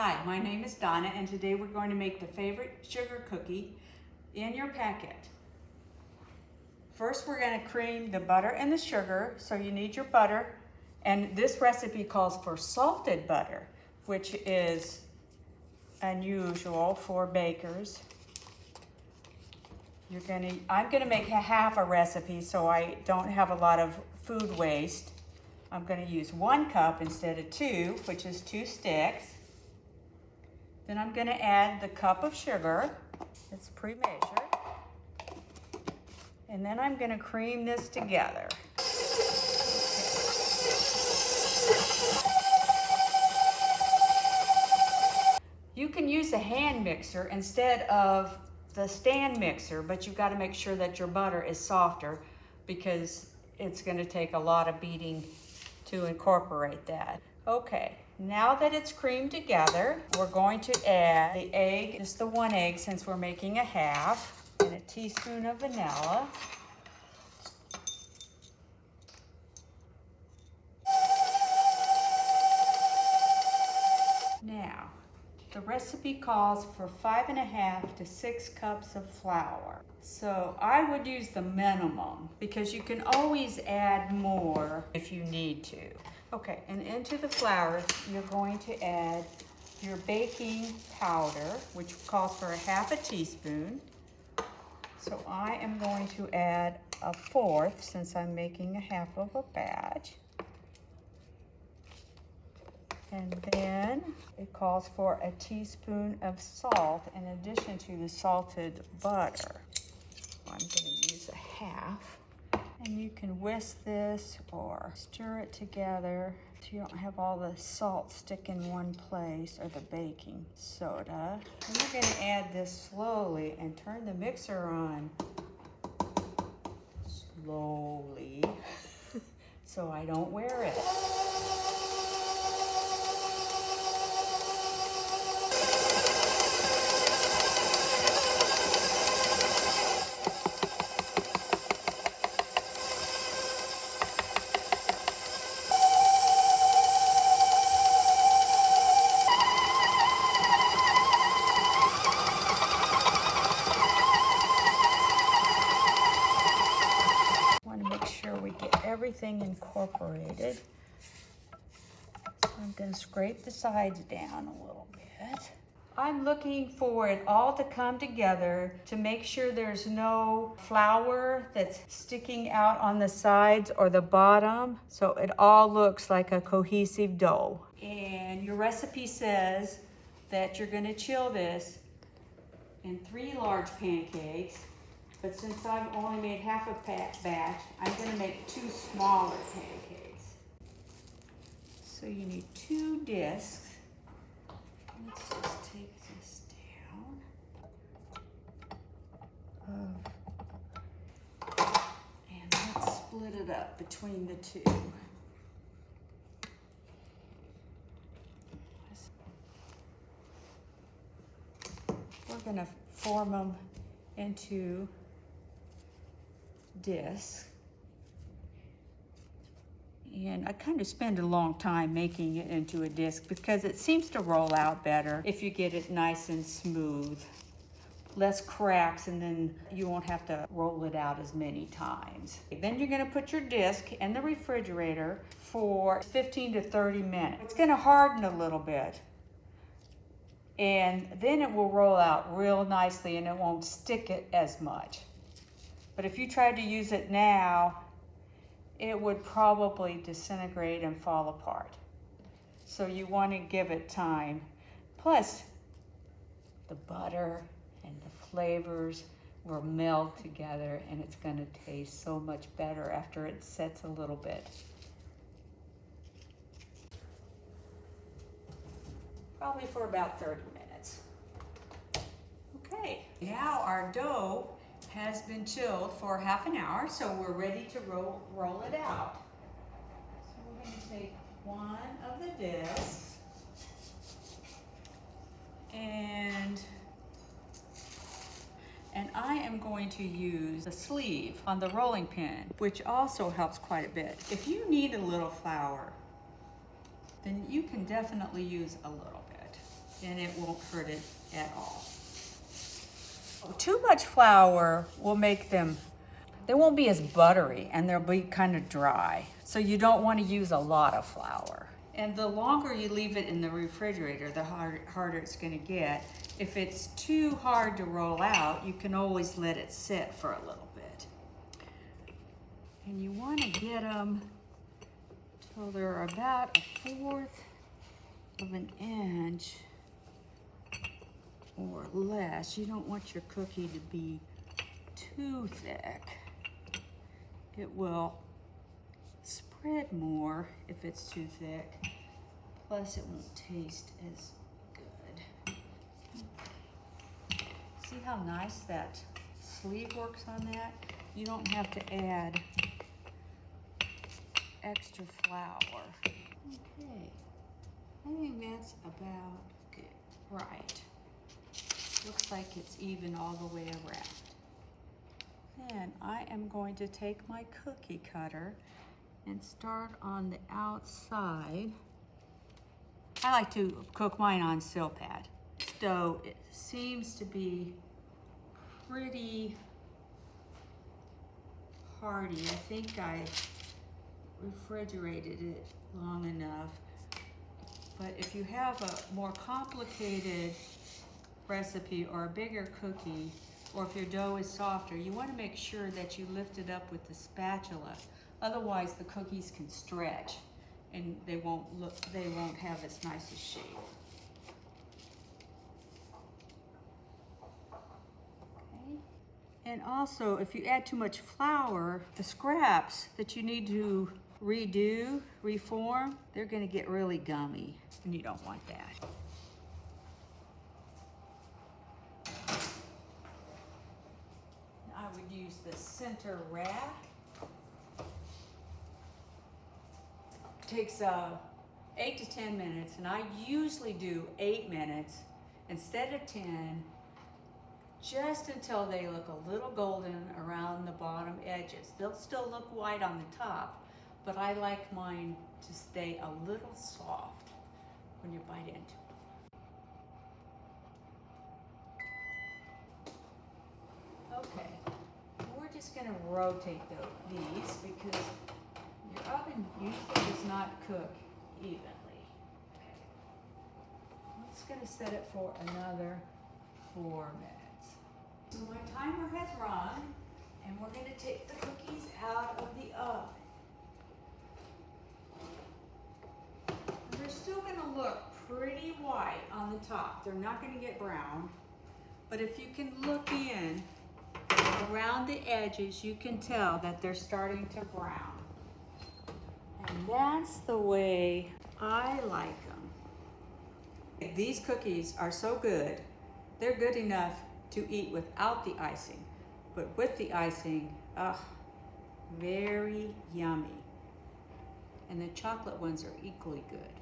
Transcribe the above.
Hi, my name is Donna, and today we're going to make the favorite sugar cookie in your packet. First, we're going to cream the butter and the sugar, so you need your butter. And this recipe calls for salted butter, which is unusual for bakers. I'm gonna make half a recipe so I don't have a lot of food waste. I'm gonna use 1 cup instead of 2, which is 2 sticks. Then I'm gonna add the cup of sugar. It's pre-measured. And then I'm gonna cream this together. You can use a hand mixer instead of the stand mixer, but you've got to make sure that your butter is softer because it's going to take a lot of beating to incorporate that. Okay, now that it's creamed together, we're going to add the egg, just the 1 egg since we're making a half, and a teaspoon of vanilla. Now, the recipe calls for 5½ to 6 cups of flour. So I would use the minimum because you can always add more if you need to. Okay, and into the flour, you're going to add your baking powder, which calls for 1/2 teaspoon. So I am going to add 1/4 since I'm making a half of a batch. And then it calls for a teaspoon of salt in addition to the salted butter. I'm going to use a half. And you can whisk this or stir it together so you don't have all the salt stick in one place, or the baking soda. And you're going to add this slowly and turn the mixer on slowly so I don't wear it. Everything incorporated. So I'm going to scrape the sides down a little bit. I'm looking for it all to come together to make sure there's no flour that's sticking out on the sides or the bottom, so it all looks like a cohesive dough. And your recipe says that you're going to chill this in 3 large pancakes. But since I've only made half a batch, I'm going to make 2 smaller pancakes. So you need 2 discs. Let's just take this down. And let's split it up between the 2. We're going to form them into disc. And I kind of spend a long time making it into a disc because it seems to roll out better if you get it nice and smooth. Less cracks, and then you won't have to roll it out as many times. Then you're going to put your disc in the refrigerator for 15 to 30 minutes. It's going to harden a little bit, and then it will roll out real nicely and it won't stick it as much. But if you tried to use it now, it would probably disintegrate and fall apart. So you want to give it time. Plus, the butter and the flavors will meld together, and it's going to taste so much better after it sets a little bit. Probably for about 30 minutes. Okay, now our dough has been chilled for ½ an hour, so we're ready to roll it out. So we're going to take 1 of the discs and I am going to use the sleeve on the rolling pin, which also helps quite a bit. If you need a little flour, then you can definitely use a little bit. and it won't hurt it at all. Too much flour will make them, they won't be as buttery and they'll be kind of dry. So you don't want to use a lot of flour. And the longer you leave it in the refrigerator, the harder it's going to get. If it's too hard to roll out, you can always let it sit for a little bit. And you want to get them till they're about 1/4 of an inch or less. You don't want your cookie to be too thick. It will spread more if it's too thick. Plus it won't taste as good. See how nice that sleeve works on that? You don't have to add extra flour. Okay, I think that's about good. Right. Looks like it's even all the way around. Then I am going to take my cookie cutter and start on the outside. I like to cook mine on Silpad. So it seems to be pretty hardy. I think I refrigerated it long enough. But if you have a more complicated recipe or a bigger cookie, or if your dough is softer, you want to make sure that you lift it up with the spatula. Otherwise the cookies can stretch and they won't have as nice a shape. Okay. And also, if you add too much flour, the scraps that you need to reform, they're going to get really gummy, and you don't want that. I would use the center rack. Takes 8 to 10 minutes, and I usually do 8 minutes instead of 10, just until they look a little golden around the bottom edges. They'll still look white on the top, but I like mine to stay a little soft when you bite into it. Okay, we're just gonna rotate these because your oven usually does not cook evenly. I'm just going to set it for another 4 minutes. So my timer has run, and we're going to take the cookies out of the oven. And they're still going to look pretty white on the top. They're not going to get brown, but if you can look in around the edges, you can tell that they're starting to brown. And that's the way I like them. These cookies are so good. They're good enough to eat without the icing. But with the icing, very yummy. And the chocolate ones are equally good.